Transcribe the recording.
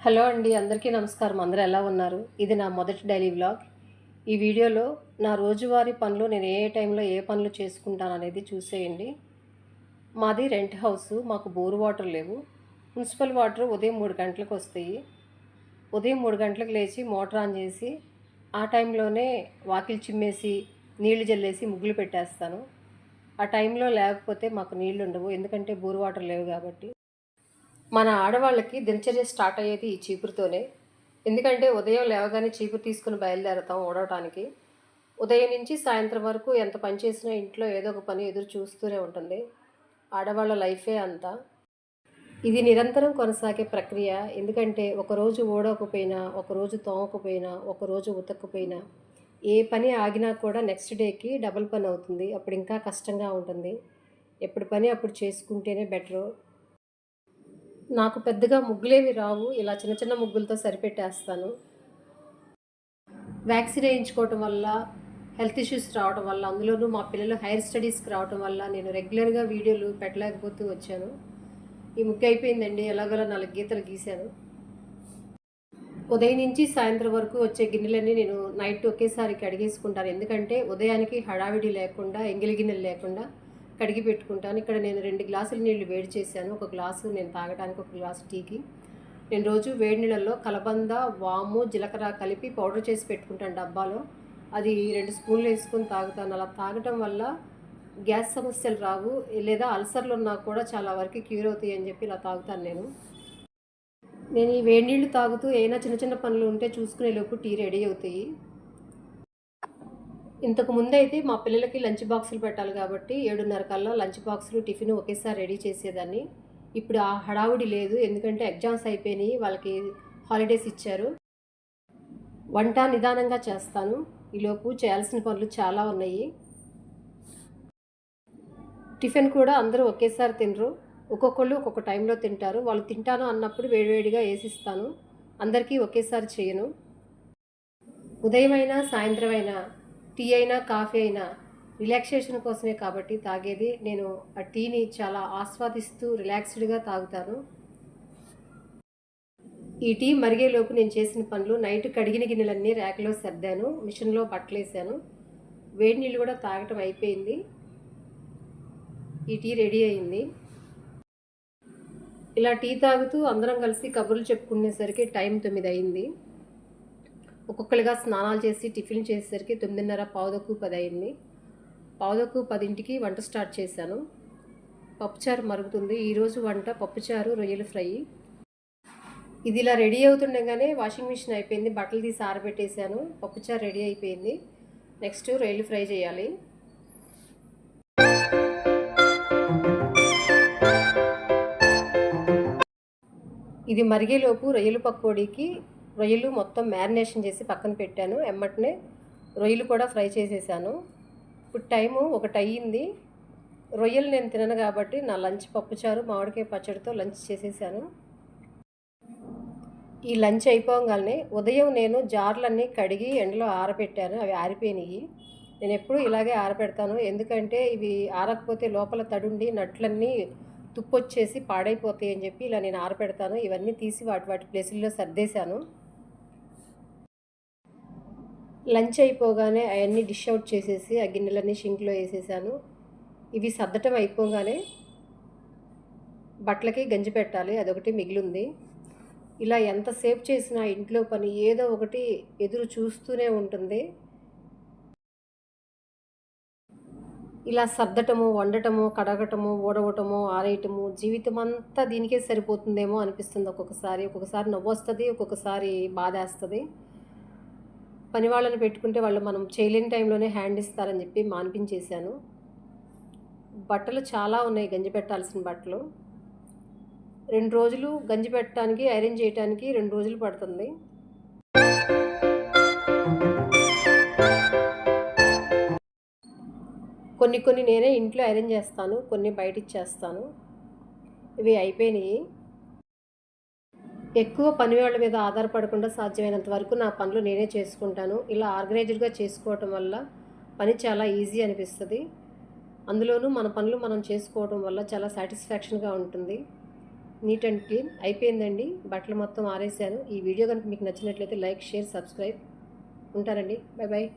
Hello అండి, అందరికీ నమస్కారం. అందరూ ఎలా ఉన్నారు? ఇది నా మొదటి డైలీ వ్లాగ్. ఈ వీడియోలో నా రోజువారీ పనులు నేను ఏ టైంలో ఏ పనులు చేసుకుంటాననేది చూసేయండి. మాది రెంట్ హౌసు. మాకు బోర్ వాటర్ లేవు. మున్సిపల్ వాటర్ ఉదయం 3 గంటలకు వస్తాయి. ఉదయం 3 గంటలకు లేచి మోటార్ ఆన్ చేసి ఆ టైంలోనే వాకిలి చిమ్మేసి నీళ్లు జల్లేసి ముగ్గులు పెట్టేస్తాను. ఆ టైంలో లేకపోతే మాకు నీళ్లు ఉండవు, ఎందుకంటే బోర్ వాటర్ లేవు కాబట్టి. మన ఆడవాళ్ళకి దినచర్య స్టార్ట్ అయ్యేది ఈ చీపురుతోనే. ఎందుకంటే ఉదయం లేవగానే చీపురు తీసుకుని బయలుదేరతాం ఊడవటానికి. ఉదయం నుంచి సాయంత్రం వరకు ఎంత పని చేసినా ఇంట్లో ఏదో ఒక పని ఎదురు చూస్తూనే ఉంటుంది. ఆడవాళ్ళ లైఫే అంతా. ఇది నిరంతరం కొనసాగే ప్రక్రియ. ఎందుకంటే ఒకరోజు ఊడవకపోయినా, ఒకరోజు తోమకపోయినా, ఒకరోజు ఉతకపోయినా, ఏ పని ఆగినా కూడా నెక్స్ట్ డేకి డబుల్ పని అవుతుంది. అప్పుడు ఇంకా కష్టంగా ఉంటుంది. ఎప్పుడు పని అప్పుడు చేసుకుంటేనే బెటరు. నాకు పెద్దగా ముగ్గులేవి రావు. ఇలా చిన్న చిన్న ముగ్గులతో సరిపెట్టేస్తాను. వ్యాక్సిన్ వేయించుకోవటం వల్ల, హెల్త్ ఇష్యూస్ రావడం వల్ల, అందులోనూ మా పిల్లలు హైయర్ స్టడీస్కి రావటం వల్ల నేను రెగ్యులర్గా వీడియోలు పెట్టలేకపోతూ వచ్చాను. ఈ ముగ్గు అయిపోయిందండి. ఎలాగోలా 4 గీతలు గీశాను. ఉదయం నుంచి సాయంత్రం వరకు వచ్చే గిన్నెలన్నీ నేను నైట్ ఒకేసారి కడిగేసుకుంటాను. ఎందుకంటే ఉదయానికి హడావిడి లేకుండా, ఎంగిలి గిన్నెలు లేకుండా కడిగి పెట్టుకుంటాను. ఇక్కడ నేను 2 గ్లాసుల నీళ్లు వేడి చేశాను. ఒక గ్లాసు నేను తాగడానికి, ఒక గ్లాసు టీకి. నేను రోజు వేడి నీళ్ళల్లో కలబంద, వాము, జీలకర్ర కలిపి పౌడర్ చేసి పెట్టుకుంటాను డబ్బాలో. అది 2 స్పూన్లు వేసుకొని తాగుతాను. అలా తాగటం వల్ల గ్యాస్ సమస్యలు రావు, లేదా అల్సర్లు ఉన్నా కూడా చాలా వరకు క్యూర్ అవుతాయి అని చెప్పి ఇలా తాగుతాను నేను ఈ వేడి నీళ్ళు తాగుతూ ఏమైనా చిన్న చిన్న పనులు ఉంటే చూసుకునే లోపు టీ రెడీ అవుతాయి. ఇంతకు ముందు అయితే మా పిల్లలకి లంచ్ బాక్సులు పెట్టాలి కాబట్టి 7:30 కల్లా లంచ్ బాక్సులు, టిఫిన్ ఒకేసారి రెడీ చేసేదాన్ని. ఇప్పుడు ఆ హడావుడి లేదు, ఎందుకంటే ఎగ్జామ్స్ అయిపోయినాయి, వాళ్ళకి హాలిడేస్ ఇచ్చారు. వంట నిదానంగా చేస్తాను. ఈలోపు చేయాల్సిన పనులు చాలా ఉన్నాయి. టిఫిన్ కూడా అందరూ ఒకేసారి తినరు. ఒక్కొక్కళ్ళు ఒక్కొక్క టైంలో తింటారు. వాళ్ళు తింటాను అన్నప్పుడు వేడివేడిగా వేసిస్తాను. అందరికీ ఒకేసారి చేయను. ఉదయం అయినా సాయంత్రం అయినా టీ అయినా కాఫీ అయినా రిలాక్సేషన్ కోసమే కాబట్టి తాగేది. నేను ఆ టీని చాలా ఆస్వాదిస్తూ రిలాక్స్డ్గా తాగుతాను. ఈ టీ మరిగేలోపు నేను చేసిన పనులు, నైట్ కడిగిన గిన్నెలన్నీ ర్యాక్లో సర్దాను, మిషన్లో బట్టలు వేసాను. వేడి నీళ్ళు కూడా తాగటం అయిపోయింది. ఈ టీ రెడీ అయింది. ఇలా టీ తాగుతూ అందరం కలిసి కబుర్లు చెప్పుకునేసరికి టైం 9 అయింది. ఒక్కొక్కరిగా స్నానాలు చేసి టిఫిన్ చేసేసరికి 9:30, 9:15 అయింది. 9:10కి వంట స్టార్ట్ చేశాను. పప్పుచారు మరుగుతుంది. ఈరోజు వంట పప్పుచారు, రొయ్యలు ఫ్రై. ఇది ఇలా రెడీ అవుతుండగానే వాషింగ్ మిషన్ అయిపోయింది. బట్టలు తీసి ఆరబెట్టేశాను. పప్పుచారు రెడీ అయిపోయింది. నెక్స్ట్ రొయ్యలు ఫ్రై చేయాలి. ఇది మరిగేలోపు రొయ్యలు పకోడీకి రొయ్యలు మొత్తం మ్యారినేషన్ చేసి పక్కన పెట్టాను. ఎమ్మటనే రొయ్యలు కూడా ఫ్రై చేసేసాను. ఇప్పుడు టైము 1 అయ్యింది. రొయ్యలు నేను తినను కాబట్టి నా లంచ్ పప్పుచారు, మామిడికాయ పచ్చడితో లంచ్ చేసేసాను. ఈ లంచ్ అయిపోగానే ఉదయం నేను జార్లన్నీ కడిగి ఎండలో ఆరబెట్టాను. అవి ఆరిపోయినాయి. నేను ఎప్పుడూ ఇలాగే ఆరబెడతాను, ఎందుకంటే ఇవి ఆరకపోతే లోపల తడుండి నట్లన్నీ తుప్పొచ్చేసి పాడైపోతాయి అని చెప్పి ఇలా నేను ఆరబెడతాను. ఇవన్నీ తీసి వాటి ప్లేసుల్లో సర్దేశాను. లంచ్ అయిపోగానే అవన్నీ డిష్ అవుట్ చేసేసి ఆ గిన్నెలన్నీ షింక్లో వేసేసాను. ఇవి సర్దటం అయిపోగానే బట్టలకి గంజి పెట్టాలి, అదొకటి మిగిలింది. ఇలా ఎంతసేపు చేసినా ఇంట్లో పని ఏదో ఒకటి ఎదురు చూస్తూనే ఉంటుంది. ఇలా సర్దటము, వండటము, కడగటము, ఊడవటము, ఆరేయటము, జీవితం అంతా దీనికే సరిపోతుందేమో అనిపిస్తుంది ఒక్కొక్కసారి. ఒక్కొక్కసారి నవ్వొస్తుంది, ఒక్కొక్కసారి బాధేస్తుంది. పని వాళ్ళని పెట్టుకుంటే వాళ్ళు మనం చేయలేని టైంలోనే హ్యాండ్ ఇస్తారని చెప్పి మానిపించేశాను. బట్టలు చాలా ఉన్నాయి, గంజి పెట్టాల్సిన బట్టలు. 2 రోజులు గంజి పెట్టడానికి, ఐరన్ చేయడానికి 2 రోజులు పడుతుంది. కొన్ని నేనే ఇంట్లో ఐరన్ చేస్తాను, కొన్ని బయట ఇచ్చేస్తాను. ఇవి అయిపోయినాయి. ఎక్కువ పని వాళ్ళ మీద ఆధారపడకుండా సాధ్యమైనంత వరకు నా పనులు నేనే చేసుకుంటాను. ఇలా ఆర్గనైజ్డ్గా చేసుకోవటం వల్ల పని చాలా ఈజీ అనిపిస్తుంది. అందులోనూ మన పనులు మనం చేసుకోవడం వల్ల చాలా సాటిస్ఫాక్షన్గా ఉంటుంది. నీట్ అండ్ క్లీన్ అయిపోయిందండి. బట్టలు మొత్తం ఆరేసాను. ఈ వీడియో కనుక మీకు నచ్చినట్లయితే లైక్, షేర్, సబ్స్క్రైబ్. ఉంటానండి. Bye bye.